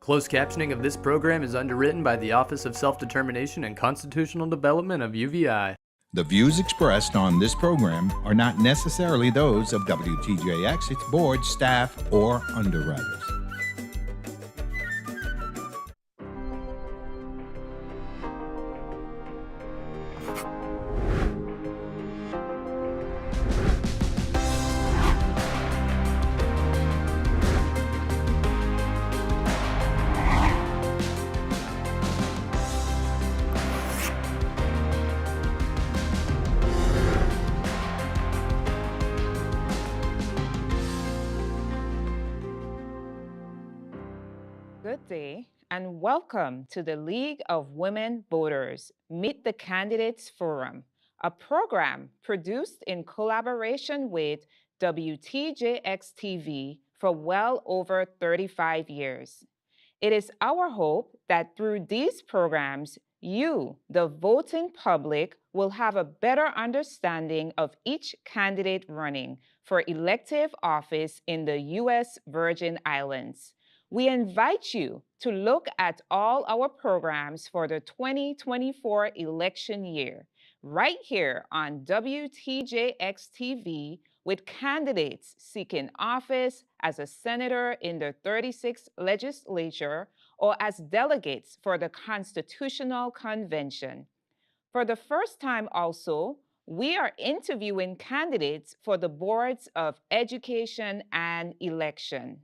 Closed captioning of this program is underwritten by the Office of Self-Determination and Constitutional Development of UVI. The views expressed on this program are not necessarily those of WTJX, its board, staff, or underwriters. Good day and welcome to the League of Women Voters Meet the Candidates Forum, a program produced in collaboration with WTJX TV for well over 35 years. It is our hope that through these programs, you, the voting public, will have a better understanding of each candidate running for elective office in the U.S. Virgin Islands. We invite you to look at all our programs for the 2024 election year right here on WTJX TV with candidates seeking office as a senator in the 36th legislature or as delegates for the Constitutional Convention. For the first time also, we are interviewing candidates for the boards of education and election.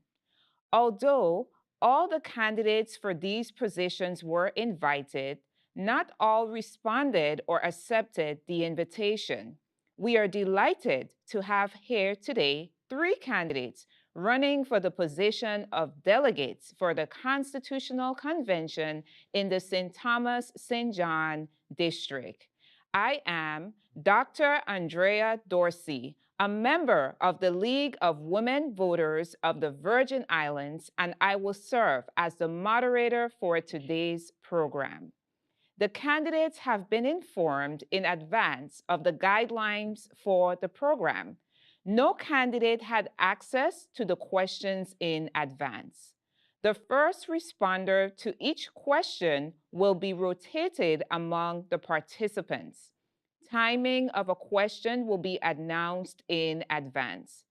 Although all the candidates for these positions were invited, not all responded or accepted the invitation. We are delighted to have here today 3 candidates running for the position of delegates for the Constitutional Convention in the St. Thomas St. John District. I am Dr. Andrea Dorsey, a member of the League of Women Voters of the Virgin Islands, and I will serve as the moderator for today's program. The candidates have been informed in advance of the guidelines for the program. No candidate had access to the questions in advance. The first responder to each question will be rotated among the participants. Timing of a question will be announced in advance.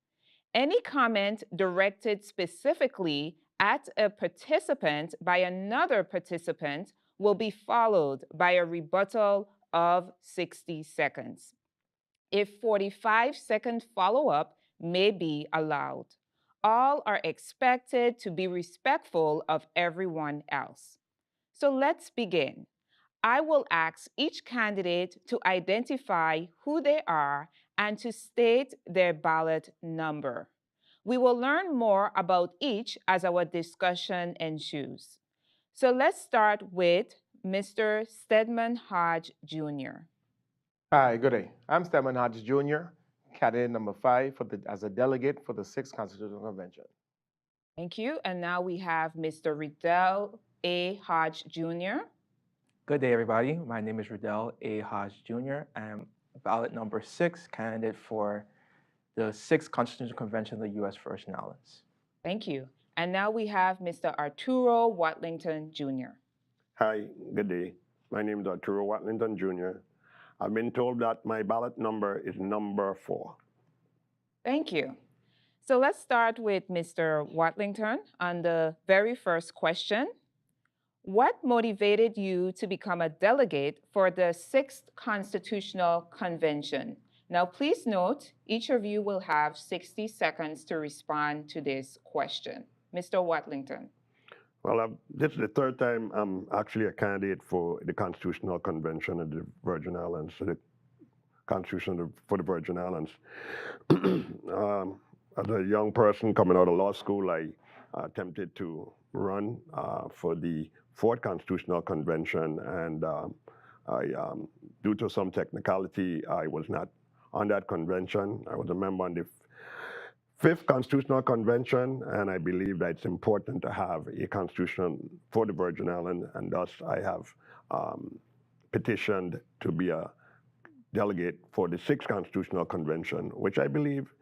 Any comment directed specifically at a participant by another participant will be followed by a rebuttal of 60 seconds. A 45-second follow-up may be allowed. All are expected to be respectful of everyone else. So let's begin. I will ask each candidate to identify who they are and to state their ballot number. We will learn more about each as our discussion ensues. So let's start with Mr. Stedman Hodge Jr. Hi, good day. I'm Stedman Hodges Jr., candidate number 5 as a delegate for the 6th Constitutional Convention. Thank you. And now we have Mr. Riddell A. Hodge Jr. Good day, everybody. My name is Riddell A. Hodge Jr. I'm ballot number 6 candidate for the 6th Constitutional Convention of the U.S. Virgin Islands. Thank you. And now we have Mr. Arturo Watlington Jr. Hi, good day. My name is Arturo Watlington Jr. I've been told that my ballot number is number 4. Thank you. So let's start with Mr. Watlington on the very first question. What motivated you to become a delegate for the 6th Constitutional Convention? Now, please note, each of you will have 60 seconds to respond to this question. Mr. Watlington. Well, this is the 3rd time I'm actually a candidate for the Constitutional Convention of the Virgin Islands, the Constitution for the Virgin Islands. As a young person coming out of law school, I attempted to run for the 4th Constitutional Convention, and due to some technicality, I was not on that convention. I was a member on the 5th Constitutional Convention, and I believe that it's important to have a constitution for the Virgin Islands, and thus I have petitioned to be a delegate for the 6th Constitutional Convention, which I believe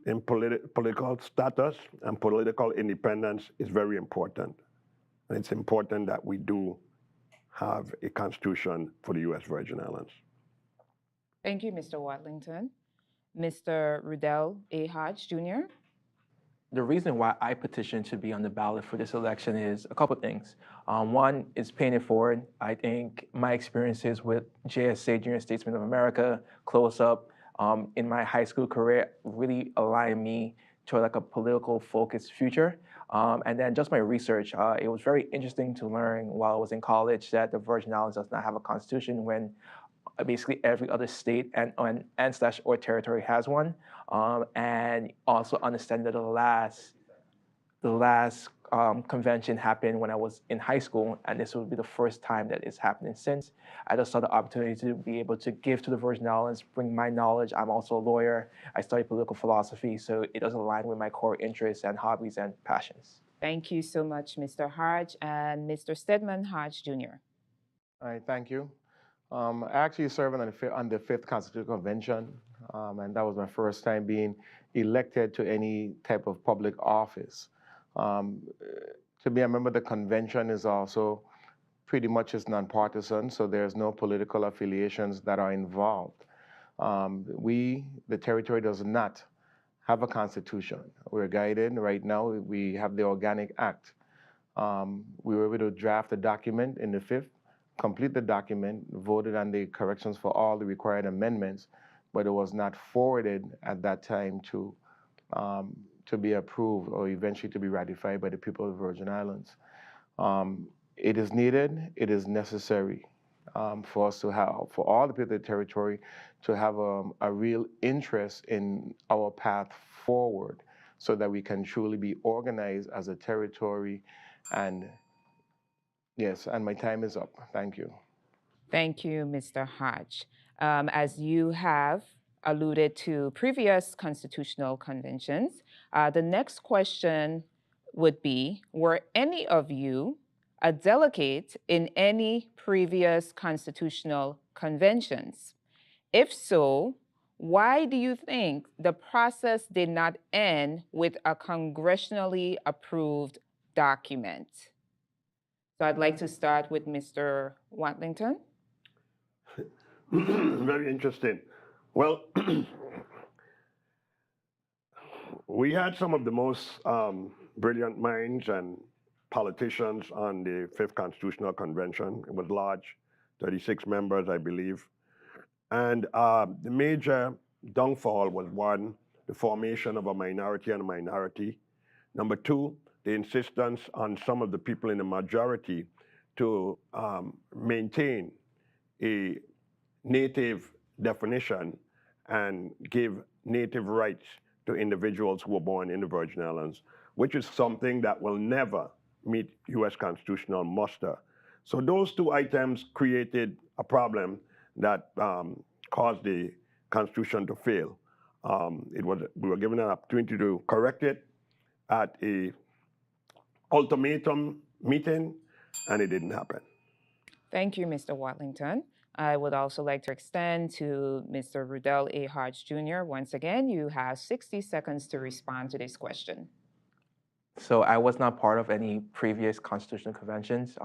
in political status and political independence is very important. And it's important that we do have a constitution for the U.S. Virgin Islands. Thank you, Mr. Watlington. Mr. Rudell A. Hodge, Jr. The reason why I petitioned to be on the ballot for this election is a couple things. One is paying it forward. I think my experiences with JSA, Junior Statesman of America, close up in my high school career really aligned me to like a political focused future. And then just my research, it was very interesting to learn while I was in college that the Virgin Islands does not have a constitution when basically every other state and slash or territory has one, and also understand that the last convention happened when I was in high school, and this will be the first time that it's happening since. I just saw the opportunity to be able to give to the Virgin Islands, bring my knowledge. I'm also a lawyer. I study political philosophy, so it does align with my core interests and hobbies and passions. Thank you so much, Mr. Hodge and Mr. Stedman Hodge, Jr. All right, thank you. I actually served on the Fifth Constitutional Convention, and that was my first time being elected to any type of public office. To be a member of the convention is also pretty much is nonpartisan, so there's no political affiliations that are involved. The territory does not have a constitution. We're guided right now. We have the Organic Act. We were able to draft a document in the fifth, complete the document, voted on the corrections for all the required amendments, but it was not forwarded at that time to be approved or eventually to be ratified by the people of the Virgin Islands. It is needed, it is necessary for us to have, for all the people of the territory to have a real interest in our path forward so that we can truly be organized as a territory. And yes, and my time is up. Thank you. Thank you, Mr. Hodge. As you have alluded to previous constitutional conventions, the next question would be, were any of you a delegate in any previous constitutional conventions? If so, why do you think the process did not end with a congressionally approved document? So I'd like to start with Mr. Watlington. Very interesting. Well, we had some of the most brilliant minds and politicians on the Fifth Constitutional Convention. It was large, 36 members, I believe. And the major downfall was one, the formation of a minority and a minority. Number two, the insistence on some of the people in the majority to maintain a native definition and give native rights to individuals who were born in the Virgin Islands, which is something that will never meet US constitutional muster. So those two items created a problem that caused the Constitution to fail. We were given an opportunity to correct it at a ultimatum meeting, and it didn't happen. Thank you, Mr. Watlington. I would also like to extend to Mr. Rudell A. Hodge, Jr. Once again, you have 60 seconds to respond to this question. So I was not part of any previous constitutional conventions.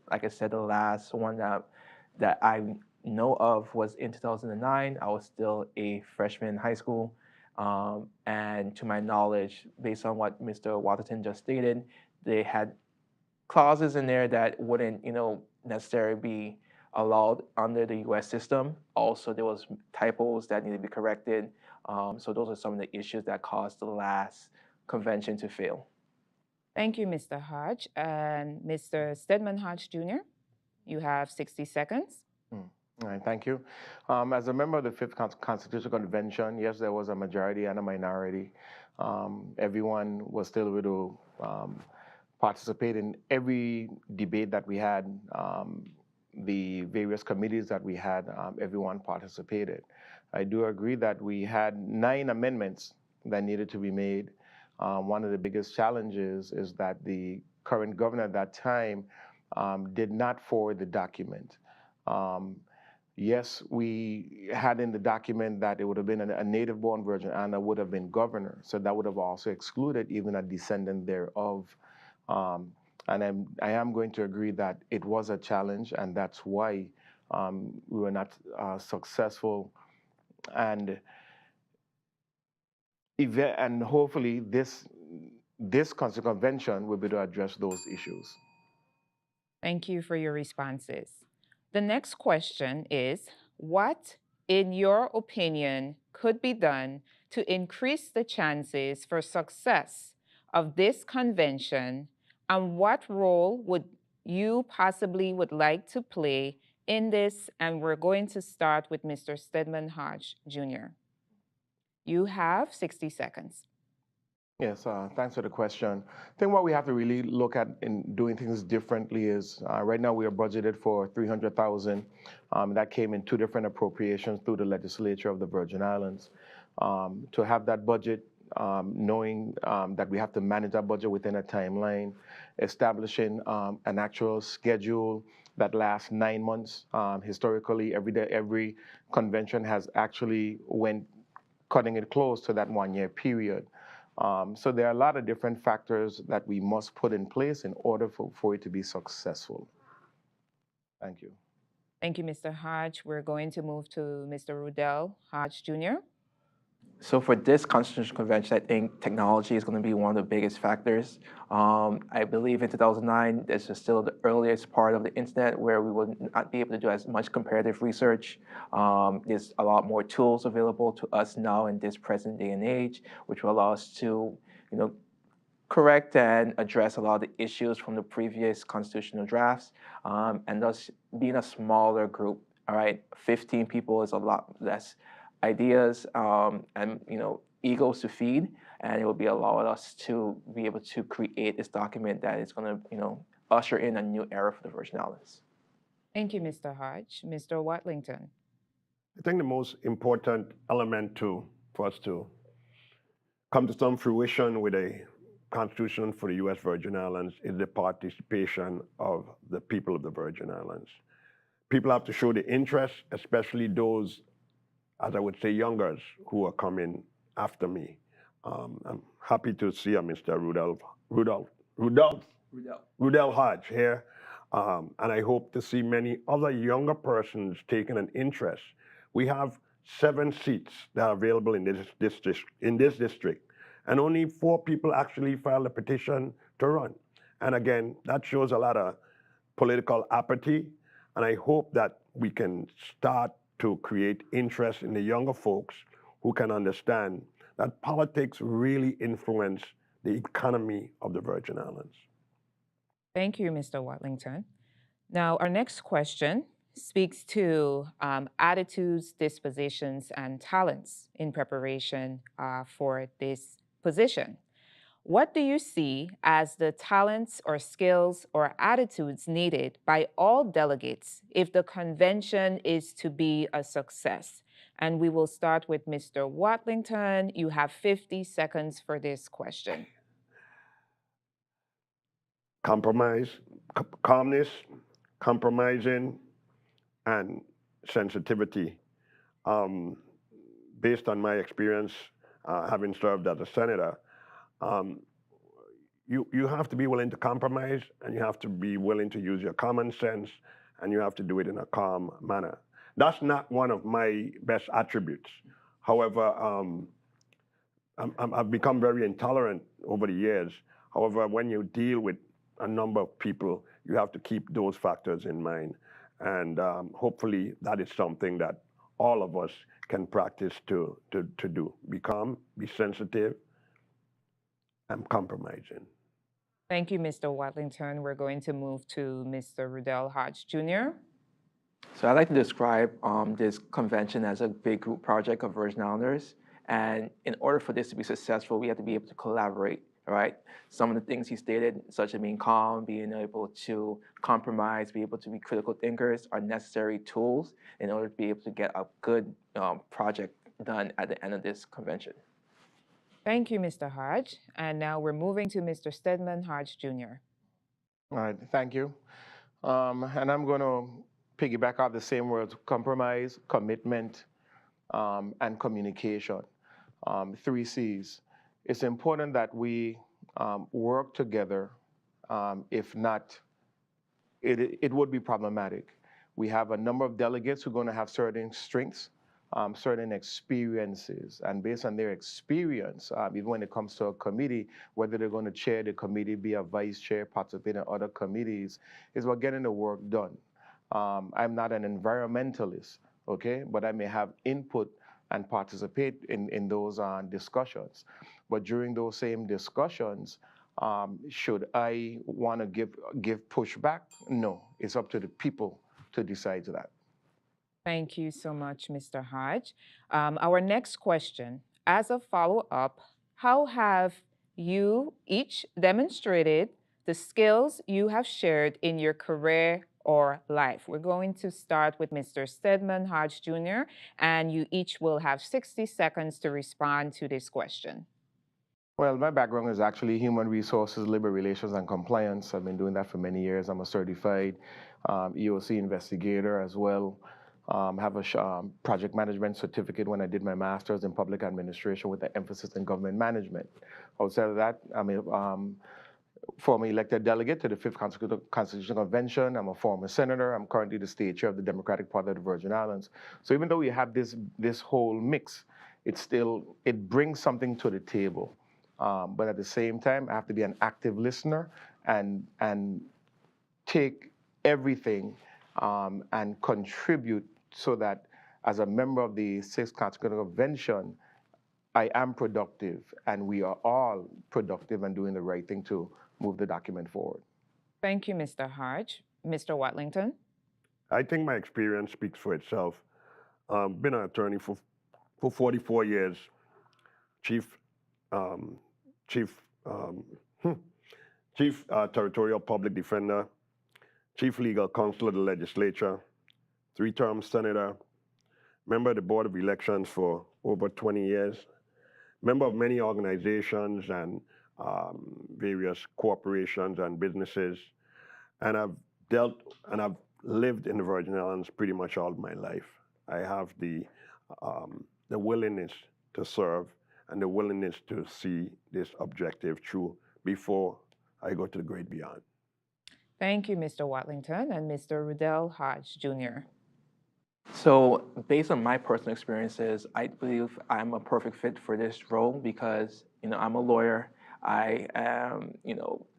Like I said, the last one that I know of was in 2009. I was still a freshman in high school. And to my knowledge, based on what Mr. Waterton just stated, they had clauses in there that wouldn't, necessarily be allowed under the U.S. system. Also, there was typos that needed to be corrected. So those are some of the issues that caused the last convention to fail. Thank you, Mr. Hodge. And Mr. Stedman Hodge, Jr., you have 60 seconds. All right, thank you. As a member of the Fifth Constitutional Convention, yes, there was a majority and a minority. Everyone was still able to participate in every debate that we had, the various committees that we had, everyone participated. I do agree that we had 9 amendments that needed to be made. One of the biggest challenges is that the current governor at that time did not forward the document. Yes, we had in the document that it would have been a native-born Virgin Anna would have been governor, so that would have also excluded even a descendant thereof. Um, and I am going to agree that it was a challenge, and that's why we were not successful. And and hopefully this Constitutional Convention will be to address those issues. Thank you for your responses. The next question is, what, in your opinion, could be done to increase the chances for success of this convention, and what role would you possibly would like to play in this? And we're going to start with Mr. Stedman Hodge Jr. You have 60 seconds. Yes, thanks for the question. I think what we have to really look at in doing things differently is right now we are budgeted for 300,000. That came in two different appropriations through the legislature of the Virgin Islands. To have that budget, knowing that we have to manage that budget within a timeline, establishing an actual schedule that lasts 9 months. Historically, every convention has actually went cutting it close to that 1 year period. So there are a lot of different factors that we must put in place in order for it to be successful. Thank you. Thank you, Mr. Hodge. We're going to move to Mr. Rudell Hodge Jr. So for this constitutional convention, I think technology is going to be one of the biggest factors. I believe in 2009, this is still the earliest part of the internet where we would not be able to do as much comparative research. There's a lot more tools available to us now in this present day and age, which will allow us to, correct and address a lot of the issues from the previous constitutional drafts, and thus being a smaller group. All right, 15 people is a lot less ideas and egos to feed, and it will be allowing us to be able to create this document that is going to usher in a new era for the Virgin Islands. Thank you, Mr. Hodge. Mr. Watlington. I think the most important element for us to come to some fruition with a constitution for the U.S. Virgin Islands is the participation of the people of the Virgin Islands. People have to show the interest, especially those, as I would say, youngers who are coming after me. I'm happy to see Mr. Rudell Hodge here, and I hope to see many other younger persons taking an interest. We have 7 seats that are available in this district, and only 4 people actually filed a petition to run. And again, that shows a lot of political apathy, and I hope that we can start to create interest in the younger folks who can understand that politics really influence the economy of the Virgin Islands. Thank you, Mr. Watlington. Now, our next question speaks to attitudes, dispositions, and talents in preparation for this position. What do you see as the talents or skills or attitudes needed by all delegates if the convention is to be a success? And we will start with Mr. Watlington. You have 50 seconds for this question. Compromise, calmness, compromising, and sensitivity. Based on my experience, having served as a senator, you have to be willing to compromise, and you have to be willing to use your common sense, and you have to do it in a calm manner. That's not one of my best attributes. However, I've become very intolerant over the years. However, when you deal with a number of people, you have to keep those factors in mind. And hopefully that is something that all of us can practice to do. Be calm, be sensitive, and compromising. Thank you, Mr. Watlington. We're going to move to Mr. Rudell Hodge Jr. So I like to describe this convention as a big group project of Virgin Islanders. And in order for this to be successful, we have to be able to collaborate, all right? Some of the things he stated, such as being calm, being able to compromise, be able to be critical thinkers, are necessary tools in order to be able to get a good project done at the end of this convention. Thank you, Mr. Hodge. And now we're moving to Mr. Stedman Hodge Jr. All right, thank you. And I'm going to piggyback off the same words: compromise, commitment, and communication. 3 C's. It's important that we work together. If not, it would be problematic. We have a number of delegates who are going to have certain strengths, certain experiences, and based on their experience, even when it comes to a committee, whether they're going to chair the committee, be a vice chair, participate in other committees, is about getting the work done. I'm not an environmentalist, okay, but I may have input and participate in those discussions. But during those same discussions, should I want to give pushback? No, it's up to the people to decide that. Thank you so much, Mr. Hodge. Our next question, as a follow-up, how have you each demonstrated the skills you have shared in your career or life? We're going to start with Mr. Stedman Hodge Jr., and you each will have 60 seconds to respond to this question. Well, my background is actually human resources, labor relations, and compliance. I've been doing that for many years. I'm a certified EOC investigator as well. Have a project management certificate when I did my master's in public administration with an emphasis in government management. Outside of that, I'm a former elected delegate to the 5th Constitutional Convention. I'm a former senator. I'm currently the state chair of the Democratic Party of the Virgin Islands. So even though we have this whole mix, it brings something to the table. But at the same time, I have to be an active listener and take everything and contribute so that as a member of the 6th Constitutional Convention, I am productive and we are all productive and doing the right thing to move the document forward. Thank you, Mr. Hodge. Mr. Watlington? I think my experience speaks for itself. Been an attorney for 44 years, chief territorial public defender, chief legal counsel of the legislature, 3-term senator, member of the Board of Elections for over 20 years, member of many organizations and various corporations and businesses. And I've lived in the Virgin Islands pretty much all of my life. I have the willingness to serve and the willingness to see this objective through before I go to the great beyond. Thank you, Mr. Watlington, and Mr. Rudell Hodge Jr. So based on my personal experiences, I believe I'm a perfect fit for this role because, I'm a lawyer. I am,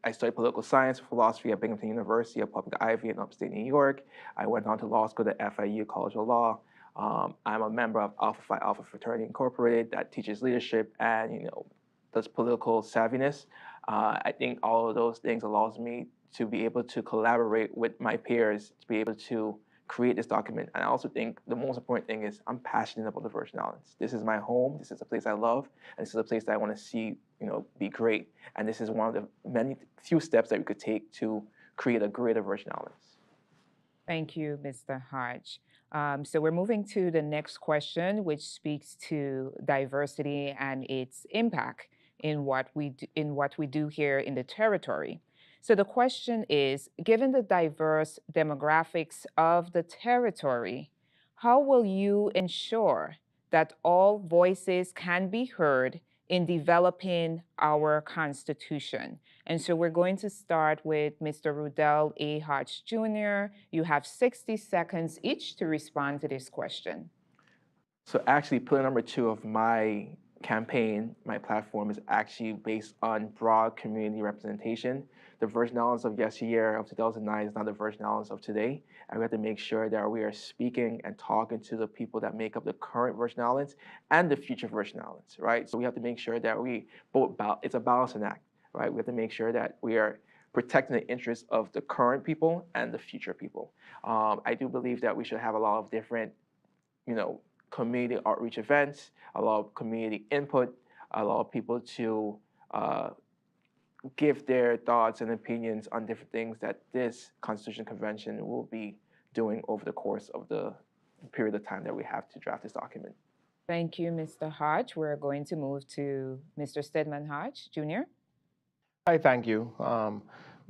I studied political science, philosophy at Binghamton University, a public Ivy in upstate New York. I went on to law school at FIU College of Law. I'm a member of Alpha Phi Alpha Fraternity Incorporated that teaches leadership and, does political savviness. I think all of those things allows me to be able to collaborate with my peers, to be able to create this document. And I also think the most important thing is I'm passionate about the Virgin Islands. This is my home. This is a place I love. And this is a place that I want to see, be great. And this is one of the few steps that we could take to create a greater Virgin Islands. Thank you, Mr. Hodge. So we're moving to the next question, which speaks to diversity and its impact in what we do here in the territory. So the question is, given the diverse demographics of the territory, how will you ensure that all voices can be heard in developing our Constitution? And so we're going to start with Mr. Rudell A. Hodge Jr. You have 60 seconds each to respond to this question. So actually, pillar number 2 of my campaign, my platform, is actually based on broad community representation. The Virgin Islands of yesteryear, of 2009, is not the Virgin Islands of today. And we have to make sure that we are speaking and talking to the people that make up the current Virgin Islands and the future Virgin Islands, right? So we have to make sure that it's a balancing act, right? We have to make sure that we are protecting the interests of the current people and the future people. I do believe that we should have a lot of different, community outreach events, a lot of community input, a lot of people to give their thoughts and opinions on different things that this Constitution Convention will be doing over the course of the period of time that we have to draft this document. Thank you, Mr. Hodge. We're going to move to Mr. Stedman Hodge Jr. Hi, thank you.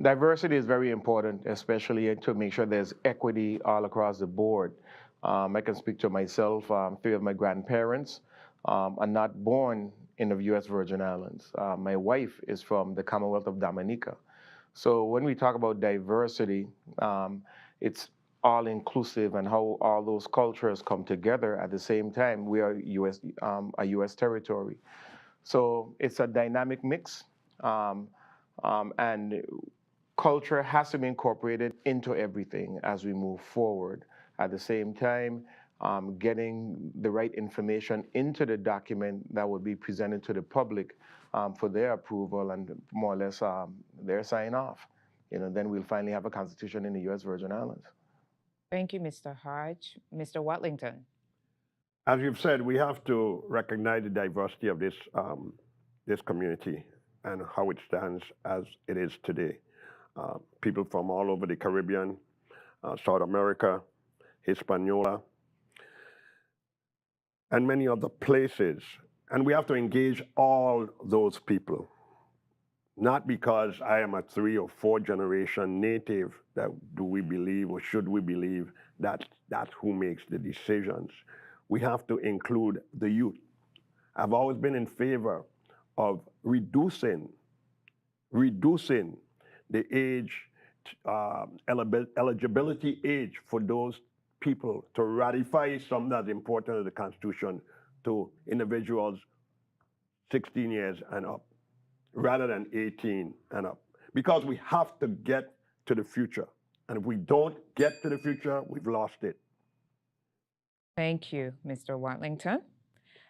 Diversity is very important, especially to make sure there's equity all across the board. I can speak to myself. Three of my grandparents are not born in the U.S. Virgin Islands. My wife is from the Commonwealth of Dominica. So when we talk about diversity, it's all inclusive and how all those cultures come together at the same time. We are a U.S. territory. So it's a dynamic mix. And culture has to be incorporated into everything as we move forward. At the same time, getting the right information into the document that will be presented to the public for their approval and more or less their sign off. Then we'll finally have a constitution in the U.S. Virgin Islands. Thank you, Mr. Hodge. Mr. Watlington. As you've said, we have to recognize the diversity of this community and how it stands as it is today. People from all over the Caribbean, South America, Hispaniola, and many other places. And we have to engage all those people. Not because I am a 3 or 4 generation native that do we believe or should we believe that that's who makes the decisions. We have to include the youth. I've always been in favor of reducing the age, eligibility age for those people to ratify something that's important in the Constitution to individuals 16 years and up, rather than 18 and up. Because we have to get to the future. And if we don't get to the future, we've lost it. Thank you, Mr. Watlington.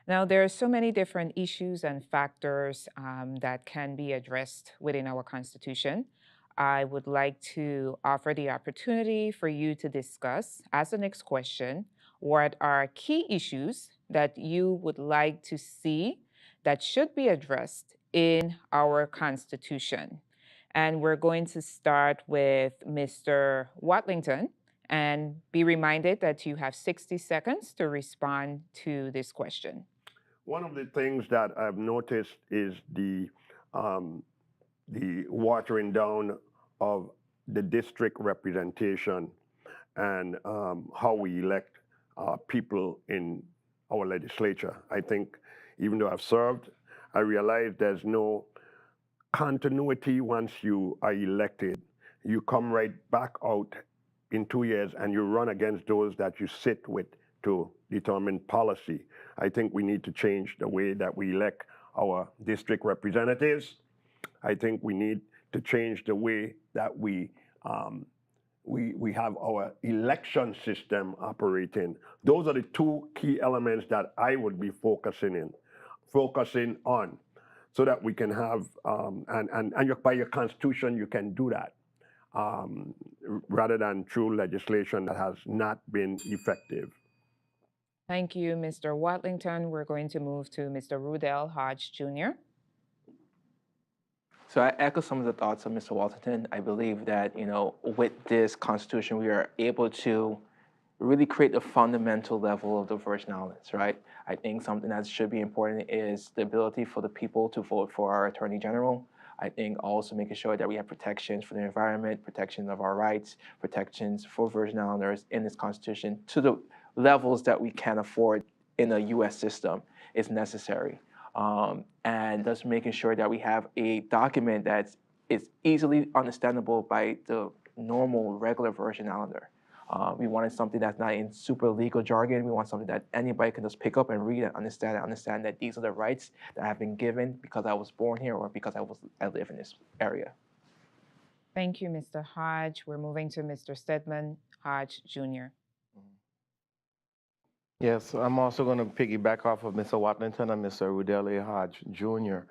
Now, there are so many different issues and factors that can be addressed within our Constitution. I would like to offer the opportunity for you to discuss, as the next question, what are key issues that you would like to see that should be addressed in our Constitution. And we're going to start with Mr. Watlington, and be reminded that you have 60 seconds to respond to this question. One of the things that I've noticed is the watering down of the district representation and how we elect people in our legislature. I think even though I've served, I realize there's no continuity once you are elected. You come right back out in 2 years and you run against those that you sit with to determine policy. I think we need to change the way that we elect our district representatives. I think we need to change the way that we have our election system operating. Those are the 2 key elements that I would be focusing on, so that we can have, by your constitution, you can do that, rather than through legislation that has not been effective. Thank you, Mr. Watlington. We're going to move to Mr. Rudell Hodge Jr. So I echo some of the thoughts of Mr. Watlington. I believe that, with this Constitution, we are able to really create the fundamental level of the Virgin Islands, right? I think something that should be important is the ability for the people to vote for our Attorney General. I think also making sure that we have protections for the environment, protection of our rights, protections for Virgin Islanders in this Constitution to the levels that we can afford in a U.S. system is necessary. And just making sure that we have a document that is easily understandable by the normal, regular Virgin Islander. We wanted something that's not in super legal jargon. We want something that anybody can just pick up and read and understand that these are the rights that have been given because I was born here or because I live in this area. Thank you, Mr. Hodge. We're moving to Mr. Stedman Hodge Jr. Yes, I'm also going to piggyback off of Mr. Watlington and Mr. Rudell A. Hodge Jr.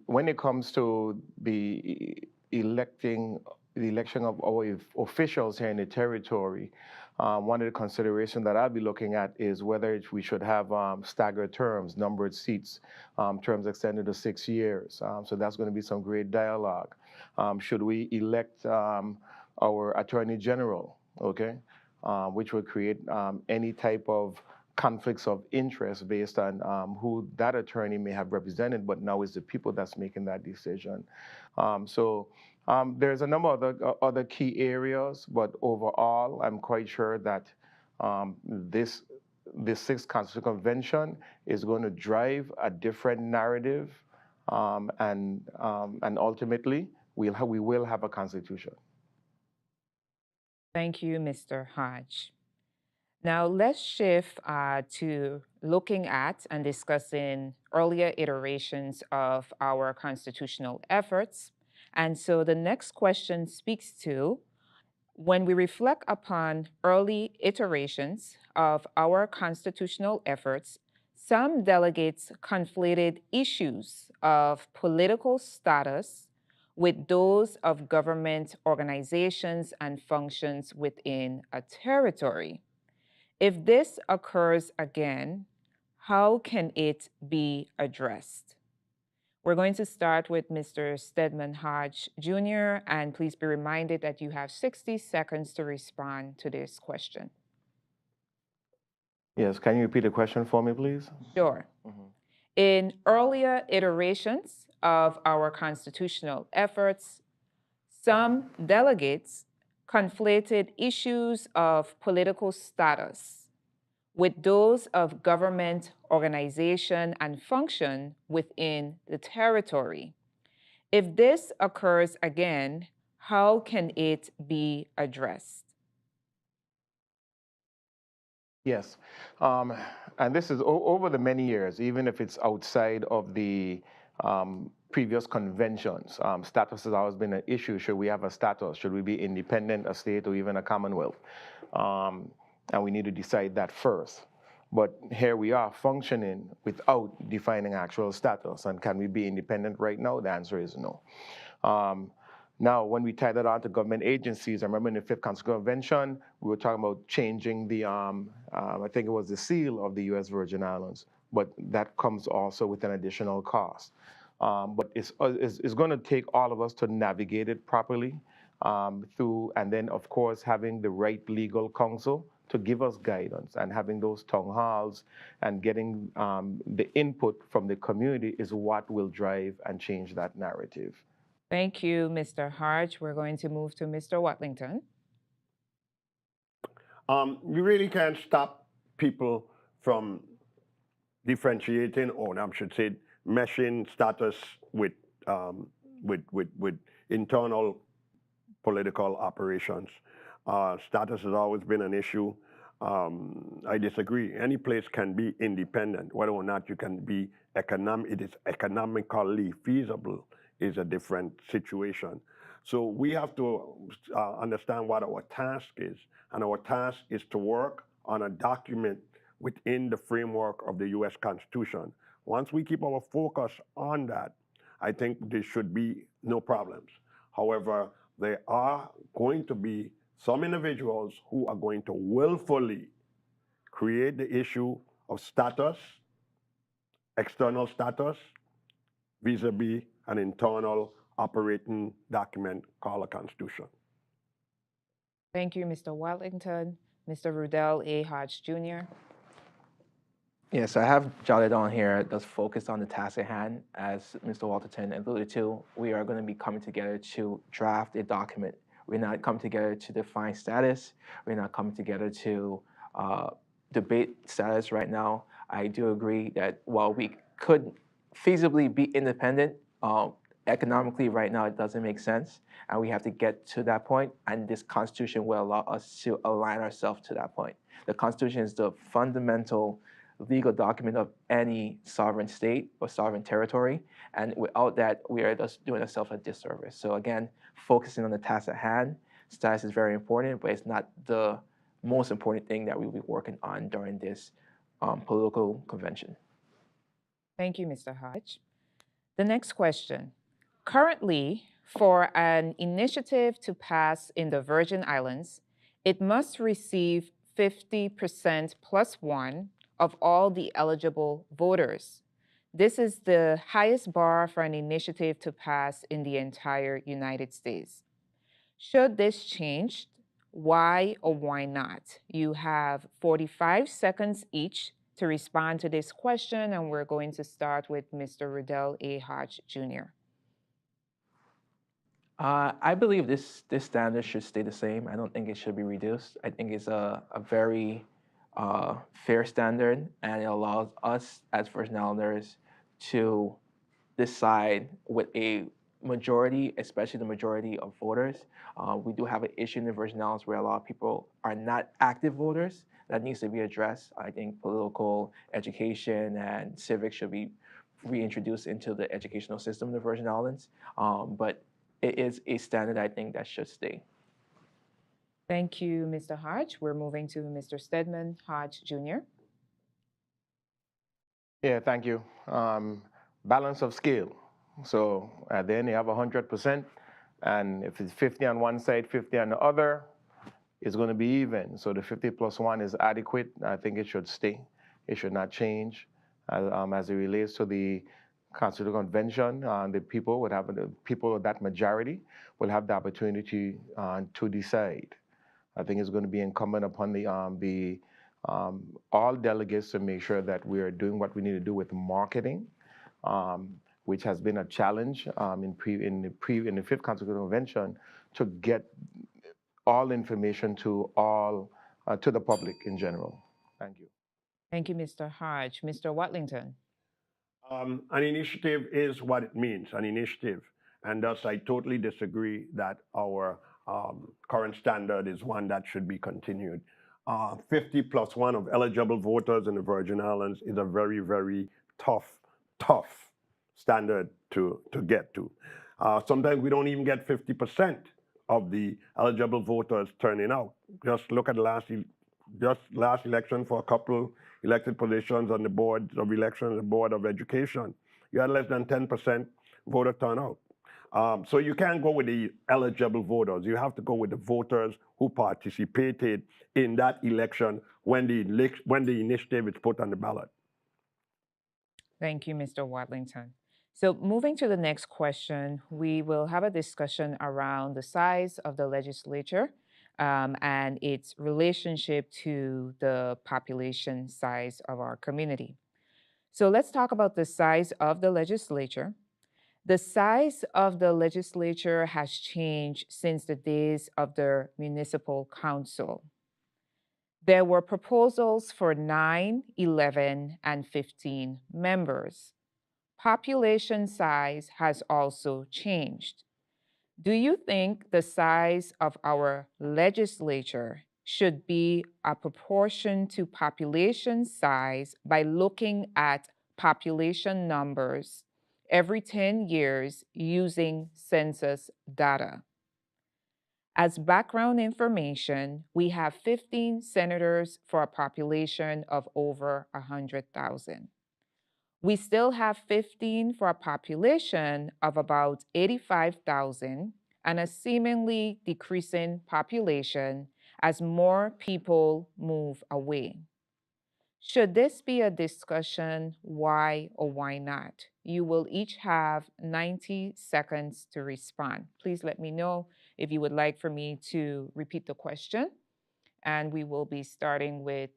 When it comes to the election of our officials here in the territory, one of the considerations that I'll be looking at is whether we should have staggered terms, numbered seats, terms extended to 6 years. So that's going to be some great dialogue. Should we elect our Attorney General, okay? Which would create any type of conflicts of interest based on who that attorney may have represented, but now it's the people that's making that decision. So There's a number of other key areas, but overall, I'm quite sure that this sixth Constitutional Convention is going to drive a different narrative, and ultimately, we will have a constitution. Thank you, Mr. Hodge. Now let's shift to looking at and discussing earlier iterations of our constitutional efforts. And so the next question speaks to when we reflect upon early iterations of our constitutional efforts, some delegates conflated issues of political status with those of government organizations and functions within a territory. If this occurs again, how can it be addressed? We're going to start with Mr. Stedman Hodge Jr., and please be reminded that you have 60 seconds to respond to this question. Yes, can you repeat the question for me, please? Sure. In earlier iterations of our constitutional efforts, some delegates conflated issues of political status with those of government organization and function within the territory. If this occurs again, how can it be addressed? Yes, and this is over the many years, even if it's outside of the previous conventions. Status has always been an issue. Should we have a status? Should we be independent, a state, or even a commonwealth? And we need to decide that first. But here we are functioning without defining actual status. And can we be independent right now? The answer is no. Now, when we tie that on to government agencies, I remember in the Fifth Constitutional Convention, we were talking about changing the, I think it was the seal of the U.S. Virgin Islands, but that comes also with an additional cost. But it's going to take all of us to navigate it properly through, and then, of course, having the right legal counsel to give us guidance, and having those town halls and getting the input from the community is what will drive and change that narrative. Thank you, Mr. Hodge. We're going to move to Mr. Watlington. You really can't stop people from differentiating, or I should say, meshing status with internal political operations. Status has always been an issue. I disagree. Any place can be independent. Whether or not you can be it is economically feasible is a different situation. So we have to understand what our task is. And our task is to work on a document within the framework of the U.S. Constitution. Once we keep our focus on that, I think there should be no problems. However, there are going to be some individuals who are going to willfully create the issue of status, external status, vis-a-vis an internal operating document called a Constitution. Thank you, Mr. Watlington. Mr. Rudell A. Hodge Jr. Yes, I have jotted on here that's focused on the task at hand. As Mr. Watlington alluded to, we are going to be coming together to draft a document. We're not coming together to define status. We're not coming together to debate status right now. I do agree that while we could feasibly be independent, economically right now it doesn't make sense, and we have to get to that point, and this Constitution will allow us to align ourselves to that point. The Constitution is the fundamental legal document of any sovereign state or sovereign territory, and without that, we are just doing ourselves a disservice. So again, focusing on the task at hand, status is very important, but it's not the most important thing that we'll be working on during this political convention. Thank you, Mr. Hodge. The next question. Currently, for an initiative to pass in the Virgin Islands, it must receive 50% plus one of all the eligible voters. This is the highest bar for an initiative to pass in the entire United States. Should this change, why or why not? You have 45 seconds each to respond to this question, and we're going to start with Mr. Rudell A. Hodge Jr. I believe this standard should stay the same. I don't think it should be reduced. I think it's a very fair standard, and it allows us as First Islanders to decide with a majority, especially the majority of voters. We do have an issue in the Virgin Islands where a lot of people are not active voters. That needs to be addressed. I think political education and civics should be reintroduced into the educational system in the Virgin Islands. But it is a standard I think that should stay. Thank you, Mr. Hodge. We're moving to Mr. Stedman Hodge Jr. Yeah, thank you. Balance of scale. So at the end, you have 100%, and if it's 50 on one side, 50 on the other, it's going to be even. So the 50 plus 1 is adequate. I think it should stay. It should not change as it relates to the Constitutional Convention. The people would have the people of that majority will have the opportunity to decide. I think it's going to be incumbent upon all delegates to make sure that we are doing what we need to do with marketing, which has been a challenge in the Fifth Constitutional Convention to get all information to the public in general. Thank you. Thank you, Mr. Hodge. Mr. Watlington. An initiative is what it means, an initiative. And thus, I totally disagree that our current standard is one that should be continued. 50 plus 1 of eligible voters in the Virgin Islands is a very, very tough standard to get to. Sometimes we don't even get 50% of the eligible voters turning out. Just look at the last election for a couple elected positions on the board of elections, the board of education. You had less than 10% voter turnout. So you can't go with the eligible voters. You have to go with the voters who participated in that election when the initiative is put on the ballot. Thank you, Mr. Watlington. So moving to the next question, we will have a discussion around the size of the legislature and its relationship to the population size of our community. So let's talk about the size of the legislature. The size of the legislature has changed since the days of the municipal council. There were proposals for 9, 11, and 15 members. Population size has also changed. Do you think the size of our legislature should be a proportion to population size by looking at population numbers every 10 years using census data? As background information, we have 15 senators for a population of over 100,000. We still have 15 for a population of about 85,000 and a seemingly decreasing population as more people move away. Should this be a discussion, why or why not? You will each have 90 seconds to respond. Please let me know if you would like for me to repeat the question, and we will be starting with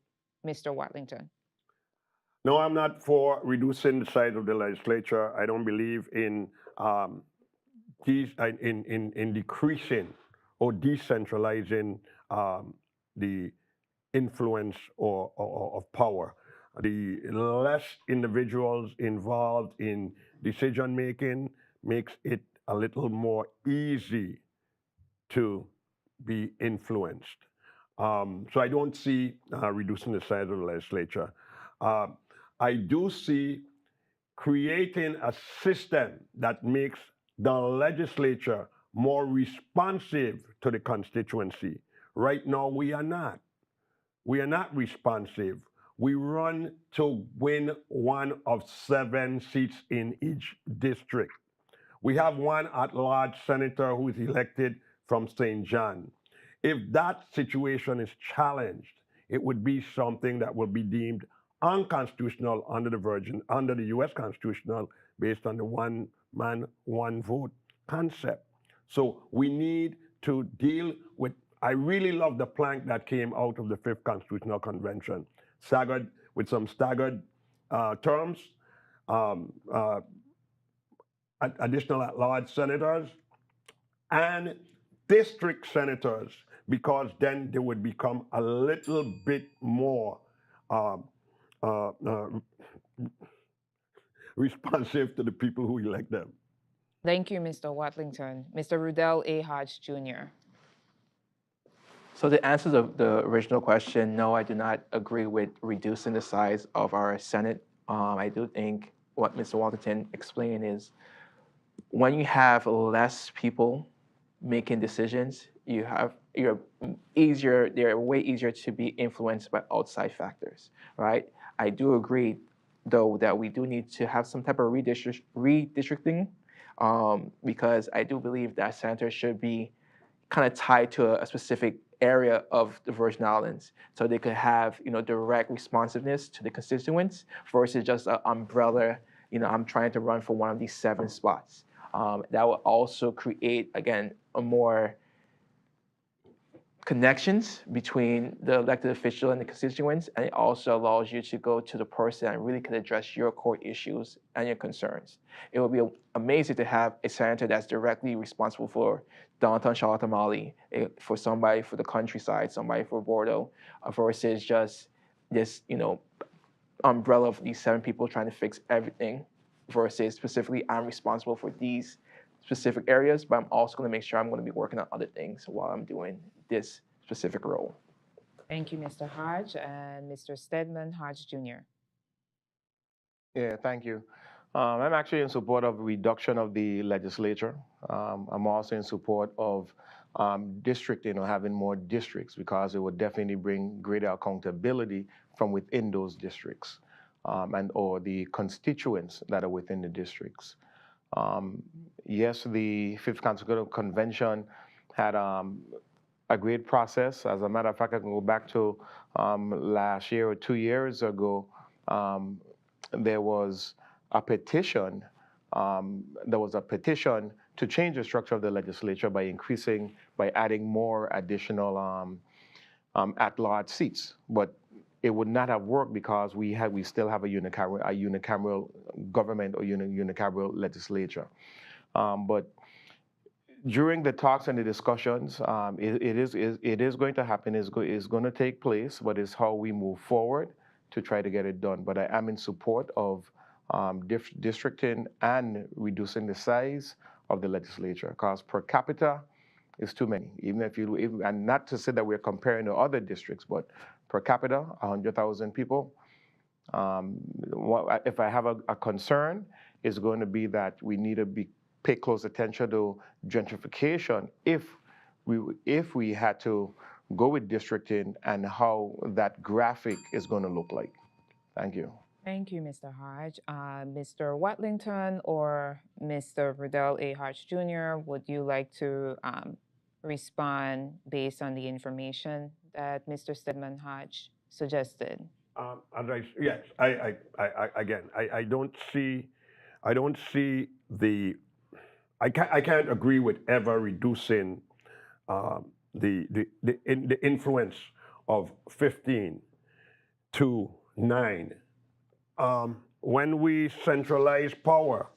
Mr. Watlington. No, I'm not for reducing the size of the legislature. I don't believe in decreasing or decentralizing the influence of power. The less individuals involved in decision making makes it a little more easy to be influenced. So I don't see reducing the size of the legislature. I do see creating a system that makes the legislature more responsive to the constituency. Right now, we are not. We are not responsive. We run to win 1 of 7 seats in each district. We have 1 at-large senator who is elected from St. John. If that situation is challenged, it would be something that will be deemed unconstitutional under the U.S. Constitutional based on the 1 man, 1 vote concept. So we need to deal with, I really love the plank that came out of the 5th Constitutional Convention, staggered with some staggered terms, additional at-large senators, and district senators, because then they would become a little bit more um, uh, uh, responsive to the people who elect them. Thank you, Mr. Watlington. Mr. Rudell A. Hodge Jr. So to answer the original question, no, I do not agree with reducing the size of our Senate. I do think what Mr. Watlington explained is when you have less people making decisions, they're way easier to be influenced by outside factors, right? I do agree, though, that we do need to have some type of redistricting, because I do believe that senators should be kind of tied to a specific area of the Virgin Islands, so they could have direct responsiveness to the constituents versus just an umbrella. I'm trying to run for one of these 7 spots. That will also create, again, a more connections between the elected official and the constituents, and it also allows you to go to the person that really can address your core issues and your concerns. It would be amazing to have a senator that's directly responsible for downtown Charlotte Amalie, for somebody for the countryside, somebody for Bordeaux, versus just this, umbrella of these 7 people trying to fix everything, versus specifically I'm responsible for these specific areas, but I'm also going to make sure I'm going to be working on other things while I'm doing this specific role. Thank you, Mr. Hodge, and Mr. Stedman Hodge Jr. Yeah, thank you. I'm actually in support of reduction of the legislature. I'm also in support of districting or having more districts, because it would definitely bring greater accountability from within those districts and or the constituents that are within the districts. Yes, the Fifth Constitutional Convention had a great process. As a matter of fact, I can go back to last year or 2 years ago. There was a petition. To change the structure of the legislature by adding more additional at-large seats. But it would not have worked because we still have a unicameral government or unicameral legislature. But during the talks and the discussions, it is going to happen. It's going to take place, but it's how we move forward to try to get it done. But I am in support of districting and reducing the size of the legislature, because per capita is too many. And not to say that we're comparing to other districts, but per capita, 100,000 people. If I have a concern, it's going to be that we need to pay close attention to gentrification if we had to go with districting and how that graphic is going to look like. Thank you. Thank you, Mr. Hodge. Mr. Watlington or Mr. Rudell A. Hodge Jr., would you like to respond based on the information that Mr. Stedman Hodge suggested? Yes, I don't see the. I can't agree with ever reducing the influence of 15 to 9. When we centralize power,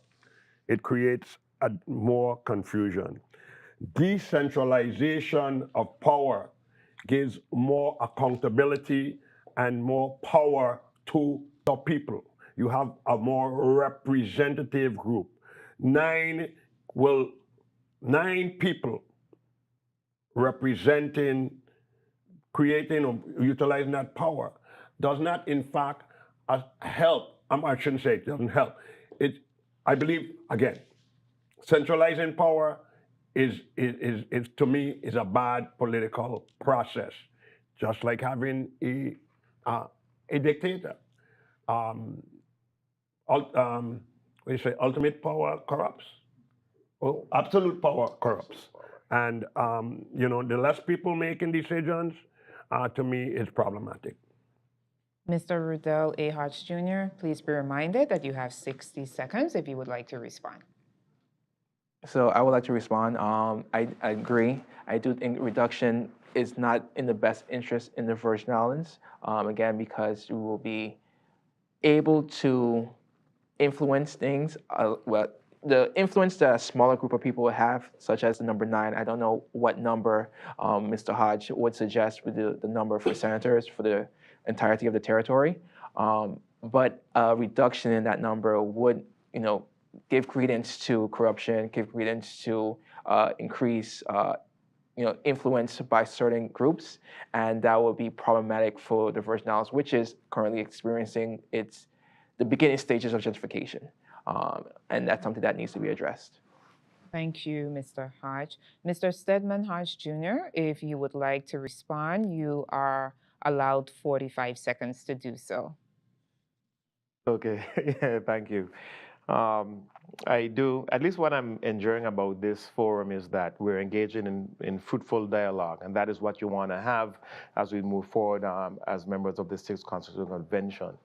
it creates more confusion. Decentralization of power gives more accountability and more power to the people. You have a more representative group. 9 people representing, creating, or utilizing that power does not, in fact, help. I shouldn't say it doesn't help. I believe, again, centralizing power is to me is a bad political process, just like having a dictator. We say ultimate power corrupts. Well, absolute power corrupts. And the less people making decisions, to me, is problematic. Mr. Rudell A. Hodge Jr., please be reminded that you have 60 seconds if you would like to respond. So I would like to respond. I agree. I do think reduction is not in the best interest in the Virgin Islands, again, because you will be able to influence things the influence that a smaller group of people would have, such as the number 9. I don't know what number Mr. Hodge would suggest with the number for senators for the entirety of the territory. But a reduction in that number would, give credence to corruption, give credence to increase, influence by certain groups, and that would be problematic for the Virgin Islands, which is currently experiencing the beginning stages of gentrification. And that's something that needs to be addressed. Thank you, Mr. Hodge. Mr. Stedman Hodge Jr., if you would like to respond, you are allowed 45 seconds to do so. Okay, yeah, thank you. I do, at least what I'm enjoying about this forum is that we're engaging in fruitful dialogue, and that is what you want to have as we move forward as members of the Sixth Constitutional Convention.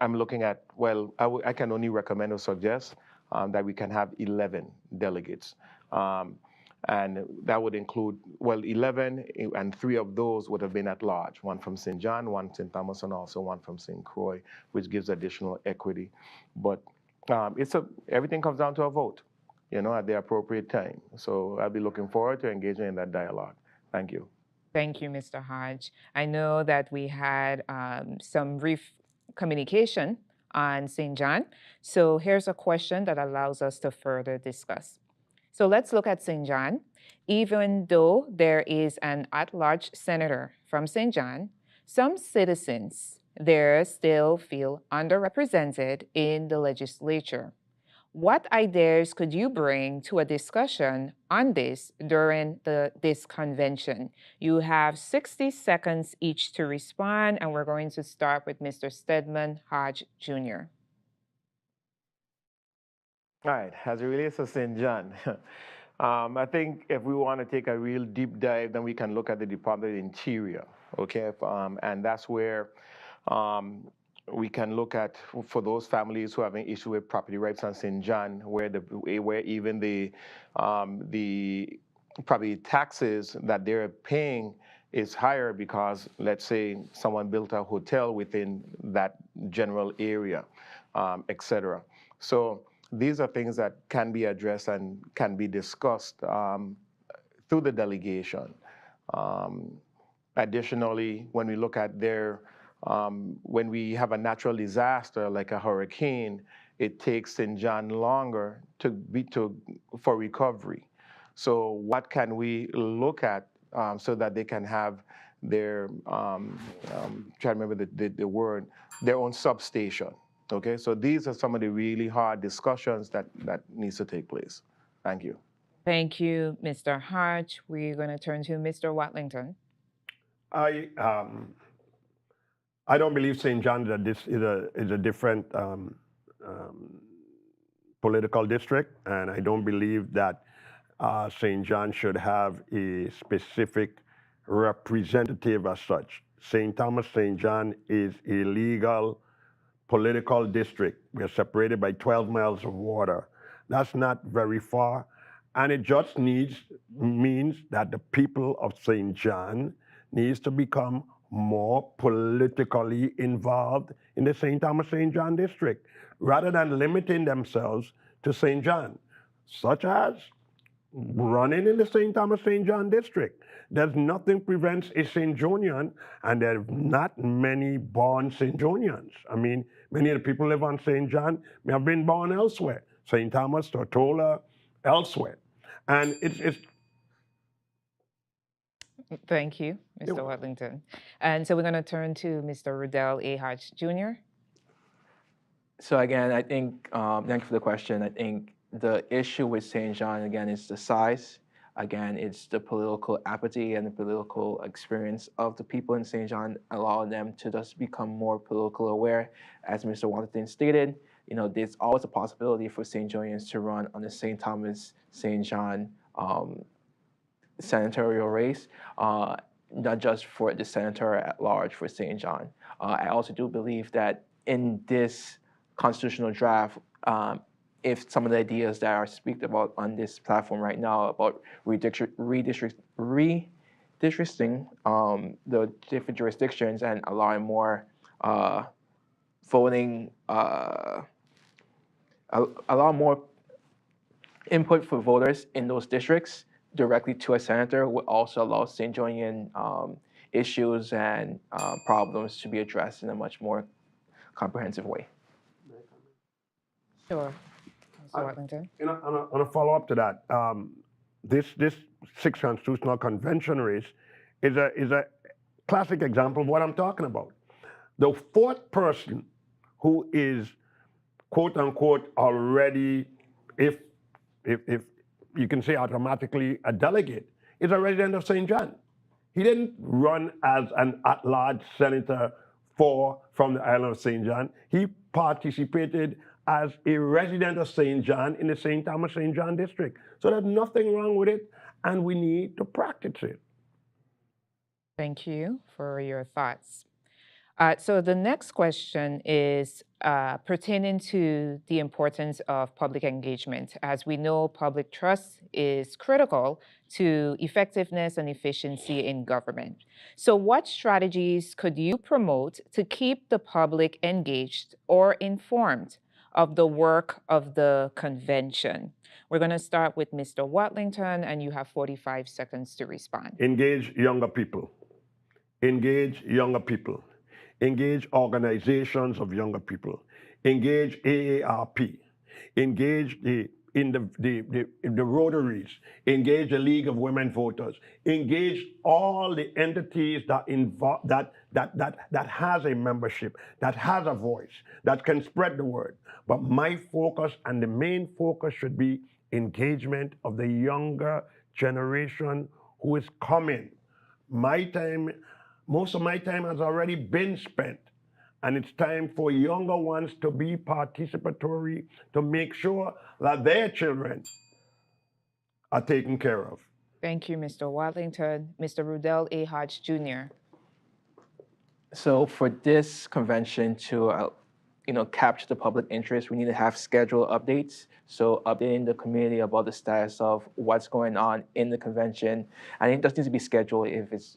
I'm looking at, well, I can only recommend or suggest that we can have 11 delegates. And that would include, 11, and 3 of those would have been at large, one from St. John, one St. Thomas, and also one from St. Croix, which gives additional equity. But everything comes down to a vote, at the appropriate time. So I'll be looking forward to engaging in that dialogue. Thank you. Thank you, Mr. Hodge. I know that we had some brief communication on St. John. So here's a question that allows us to further discuss. So let's look at St. John. Even though there is an at-large senator from St. John, some citizens there still feel underrepresented in the legislature. What ideas could you bring to a discussion on this during this convention? You have 60 seconds each to respond, and we're going to start with Mr. Stedman Hodge Jr. All right, as it relates to St. John, I think if we want to take a real deep dive, then we can look at the Department of the Interior, okay? And that's where we can look at, for those families who have an issue with property rights on St. John, where even the property taxes that they're paying is higher because, let's say, someone built a hotel within that general area, et cetera. So these are things that can be addressed and can be discussed through the delegation. Additionally, when we look at when we have a natural disaster like a hurricane, it takes St. John longer for recovery. So what can we look at so that they can have their, trying to remember the word, their own substation? Okay, so these are some of the really hard discussions that needs to take place. Thank you. Thank you, Mr. Hodge. We're going to turn to Mr. Watlington. I don't believe St. John that this is a different political district, and I don't believe that St. John should have a specific representative as such. St. Thomas, St. John is a legal political district. We are separated by 12 miles of water. That's not very far. And it just means that the people of St. John needs to become more politically involved in the St. Thomas, St. John district, rather than limiting themselves to St. John, such as running in the St. Thomas, St. John district. There's nothing prevents a St. Johnian, and there are not many born St. Johnians. I mean, many of the people live on St. John may have been born elsewhere, St. Thomas, Tortola, elsewhere. And it's Thank you, Mr. Watlington. And so we're going to turn to Mr. Riddell A. Hodge Jr. So again, I think, thank you for the question. I think the issue with St. John, again, is the size. Again, it's the political apathy and the political experience of the people in St. John, allowing them to just become more politically aware. As Mr. Watlington stated, there's always a possibility for St. Johnnians to run on the St. Thomas, St. John senatorial race, not just for the senator at large for St. John. I also do believe that in this constitutional draft, if some of the ideas that are speaked about on this platform right now about redistricting the different jurisdictions and allowing more voting allow more input for voters in those districts directly to a senator would also allow St. Joinian issues and problems to be addressed in a much more comprehensive way. Sure. Mr. Watlington. On a follow-up to that, this sixth constitutional convention race is a classic example of what I'm talking about. The fourth person who is quote unquote already, if you can say automatically a delegate, is a resident of St. John. He didn't run as an at-large senator from the island of St. John. He participated as a resident of St. John in the St. Thomas St. John district. So there's nothing wrong with it, and we need to practice it. Thank you for your thoughts. So the next question is pertaining to the importance of public engagement. As we know, public trust is critical to effectiveness and efficiency in government. So what strategies could you promote to keep the public engaged or informed of the work of the convention? We're going to start with Mr. Watlington, and you have 45 seconds to respond. Engage younger people. Engage younger people. Engage organizations of younger people. Engage AARP. Engage in the Rotaries. Engage the League of Women Voters. Engage all the entities that has a membership, that has a voice, that can spread the word. But my focus and the main focus should be engagement of the younger generation who is coming. Most of my time has already been spent, and it's time for younger ones to be participatory, to make sure that their children are taken care of. Thank you, Mr. Watlington. Mr. Rudell A. Hodge Jr. So for this convention to capture the public interest, we need to have scheduled updates. So updating the community about the status of what's going on in the convention. And it does need to be scheduled. If it's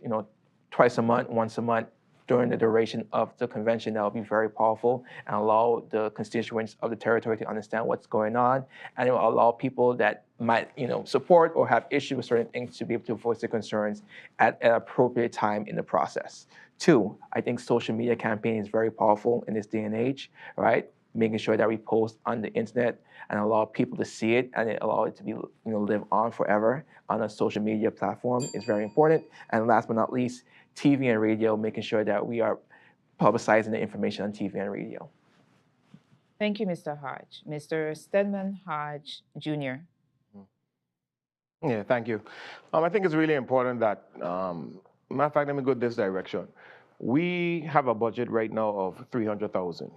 twice a month, once a month during the duration of the convention, that will be very powerful and allow the constituents of the territory to understand what's going on. And it will allow people that might support or have issues with certain things to be able to voice their concerns at an appropriate time in the process. Two, I think social media campaign is very powerful in this day and age, right? Making sure that we post on the internet and allow people to see it and allow it to be live on forever on a social media platform is very important. And last but not least, TV and radio, making sure that we are publicizing the information on TV and radio. Thank you, Mr. Hodge. Mr. Stedman Hodge Jr. Yeah, thank you. I think it's really important that, matter of fact, let me go this direction. We have a budget right now of $300,000.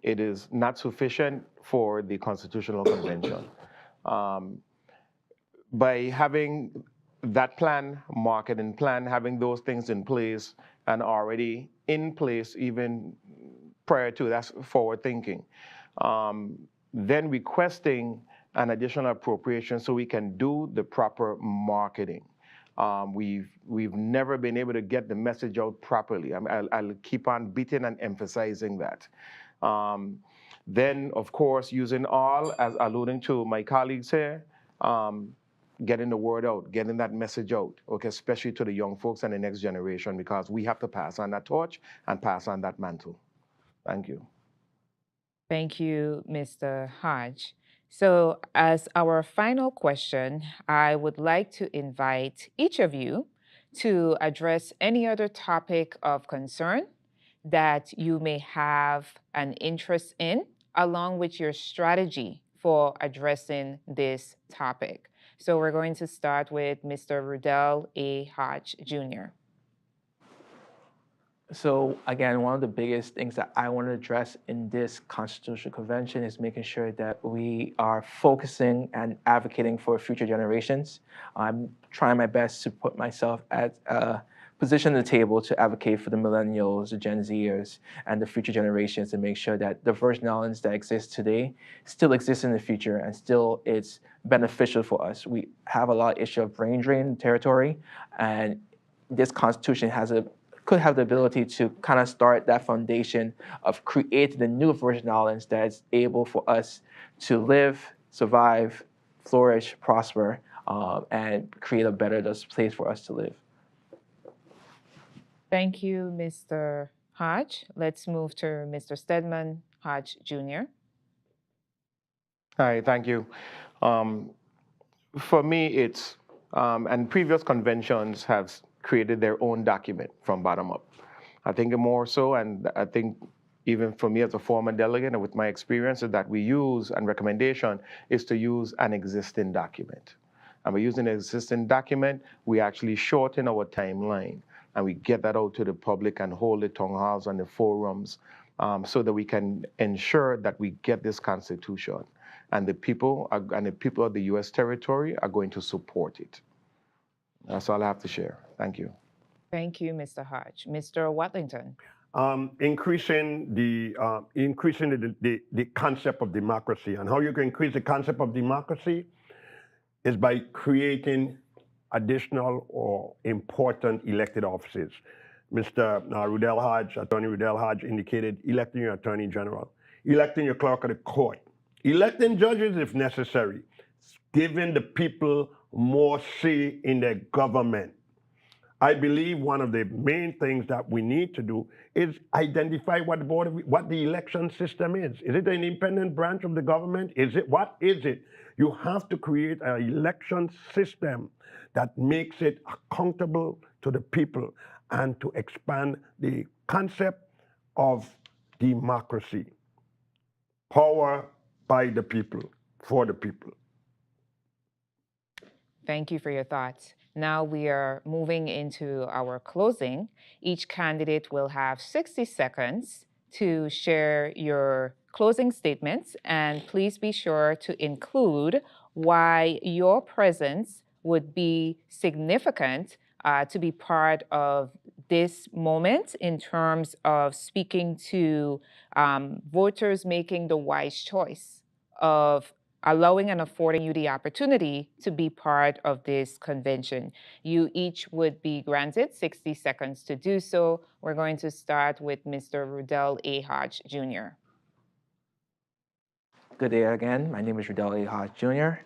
It is not sufficient for the Constitutional Convention. By having that plan, marketing plan, having those things in place and already in place even prior to, that's forward thinking. Then requesting an additional appropriation so we can do the proper marketing. We've never been able to get the message out properly. I'll keep on beating and emphasizing that. Then, of course, using all, as alluding to my colleagues here, getting the word out, getting that message out, okay, especially to the young folks and the next generation, because we have to pass on that torch and pass on that mantle. Thank you. Thank you, Mr. Hodge. So as our final question, I would like to invite each of you to address any other topic of concern that you may have an interest in, along with your strategy for addressing this topic. So we're going to start with Mr. Rudell A. Hodge Jr. So again, one of the biggest things that I want to address in this Constitutional Convention is making sure that we are focusing and advocating for future generations. I'm trying my best to put myself at a position at the table to advocate for the millennials, the Gen Zers, and the future generations, and make sure that diverse knowledge that exists today still exists in the future and still it's beneficial for us. We have a lot of issue of brain drain in the territory, and this Constitution has a could have the ability to kind of start that foundation of creating the new Virgin Islands that is able for us to live, survive, flourish, prosper, and create a better place for us to live. Thank you, Mr. Hodge. Let's move to Mr. Stedman Hodge Jr. Hi, thank you. For me, it's, and previous conventions have created their own document from bottom up. I think more so, and I think even for me as a former delegate and with my experience, is that we use, and recommendation is to use an existing document. And by using an existing document, we actually shorten our timeline and we get that out to the public and hold the town halls and the forums so that we can ensure that we get this constitution. And the people of the U.S. territory are going to support it. That's all I have to share. Thank you. Thank you, Mr. Hodge. Mr. Watlington. Increasing the concept of democracy, and how you can increase the concept of democracy is by creating additional or important elected offices. Mr. Attorney Rudell Hodge indicated electing your Attorney General, electing your clerk of the court, electing judges if necessary, giving the people more say in their government. I believe one of the main things that we need to do is identify what the election system is. Is it an independent branch of the government? What is it? You have to create an election system that makes it accountable to the people and to expand the concept of democracy. Power by the people, for the people. Thank you for your thoughts. Now we are moving into our closing. Each candidate will have 60 seconds to share your closing statements, and please be sure to include why your presence would be significant to be part of this moment in terms of speaking to voters making the wise choice of allowing and affording you the opportunity to be part of this convention. You each would be granted 60 seconds to do so. We're going to start with Mr. Rudell A. Hodge Jr. Good day again. My name is Rudell A. Hodge Jr.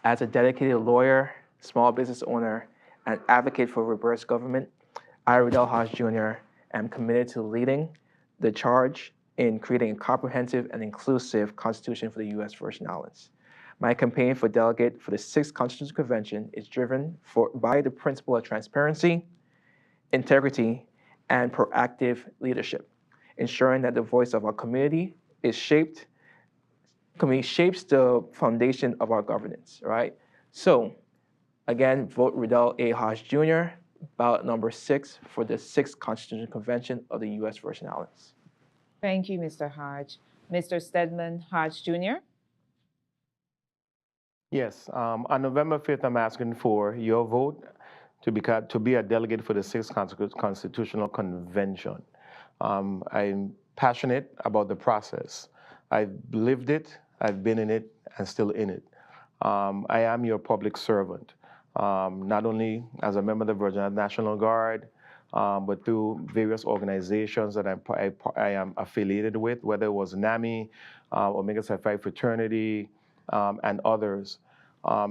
As a dedicated lawyer, small business owner, and advocate for reverse government, I, Rudell Hodge Jr., am committed to leading the charge in creating a comprehensive and inclusive constitution for the U.S. Virgin Islands. My campaign for delegate for the 6th Constitutional Convention is driven by the principle of transparency, integrity, and proactive leadership, ensuring that the voice of our community shapes the foundation of our governance, right? So, again, vote Rudell A. Hodge Jr., ballot number 6 for the 6th Constitutional Convention of the U.S. Virgin Islands. Thank you, Mr. Hodge. Mr. Stedman Hodge Jr. Yes, on November 5th, I'm asking for your vote to be a delegate for the 6th Constitutional Convention. I'm passionate about the process. I've lived it, I've been in it, and still in it. I am your public servant, not only as a member of the Virgin Islands National Guard, but through various organizations that I am affiliated with, whether it was NAMI, Omega Psi Phi Fraternity, and others.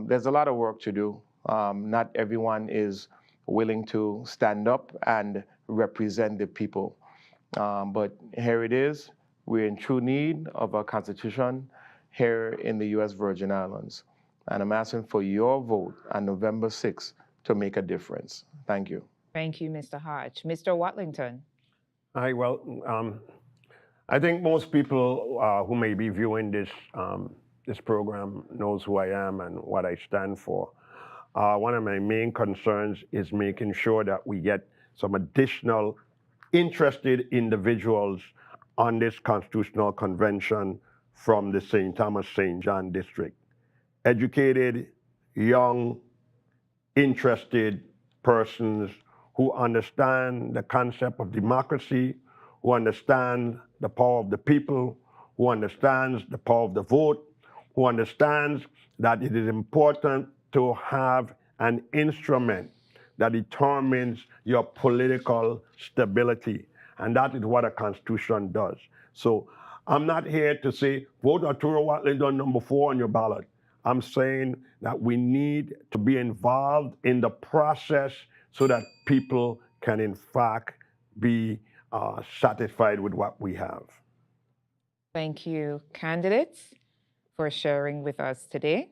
There's a lot of work to do. Not everyone is willing to stand up and represent the people. But here it is. We're in true need of a constitution here in the U.S. Virgin Islands. And I'm asking for your vote on November 6th to make a difference. Thank you. Thank you, Mr. Hodge. Mr. Watlington. I think most people who may be viewing this program knows who I am and what I stand for. One of my main concerns is making sure that we get some additional interested individuals on this constitutional convention from the St. Thomas St. John district. Educated, young, interested persons who understand the concept of democracy, who understand the power of the people, who understands the power of the vote, who understands that it is important to have an instrument that determines your political stability. And that is what a constitution does. So I'm not here to say, vote Arturo Watley on number 4 on your ballot. I'm saying that we need to be involved in the process so that people can, in fact, be satisfied with what we have. Thank you, candidates, for sharing with us today.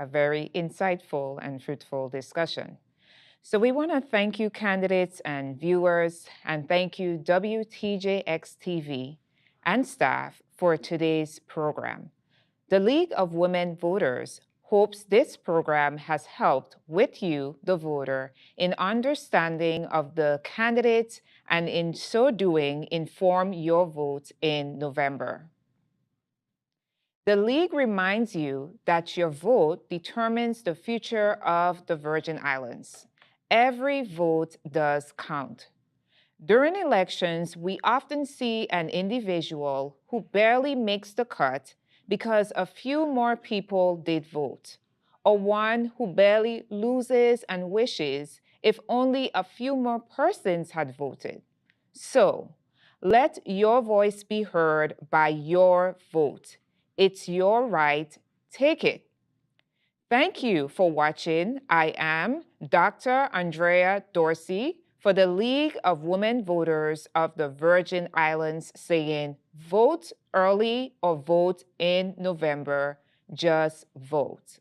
A very insightful and fruitful discussion. So we want to thank you, candidates and viewers, and thank you, WTJX TV and staff, for today's program. The League of Women Voters hopes this program has helped with you, the voter, in understanding of the candidates and in so doing, inform your vote in November. The League reminds you that your vote determines the future of the Virgin Islands. Every vote does count. During elections, we often see an individual who barely makes the cut because a few more people did vote, or one who barely loses and wishes if only a few more persons had voted. So, let your voice be heard by your vote. It's your right. Take it. Thank you for watching. I am Dr. Andrea Dorsey for the League of Women Voters of the Virgin Islands, saying, vote early or vote in November. Just vote.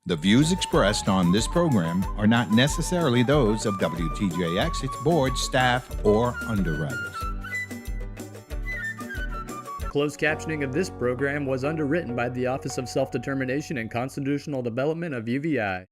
The views expressed on this program are not necessarily those of WTJX, its board, staff, or underwriters. Closed captioning of this program was underwritten by the Office of Self-Determination and Constitutional Development of UVI.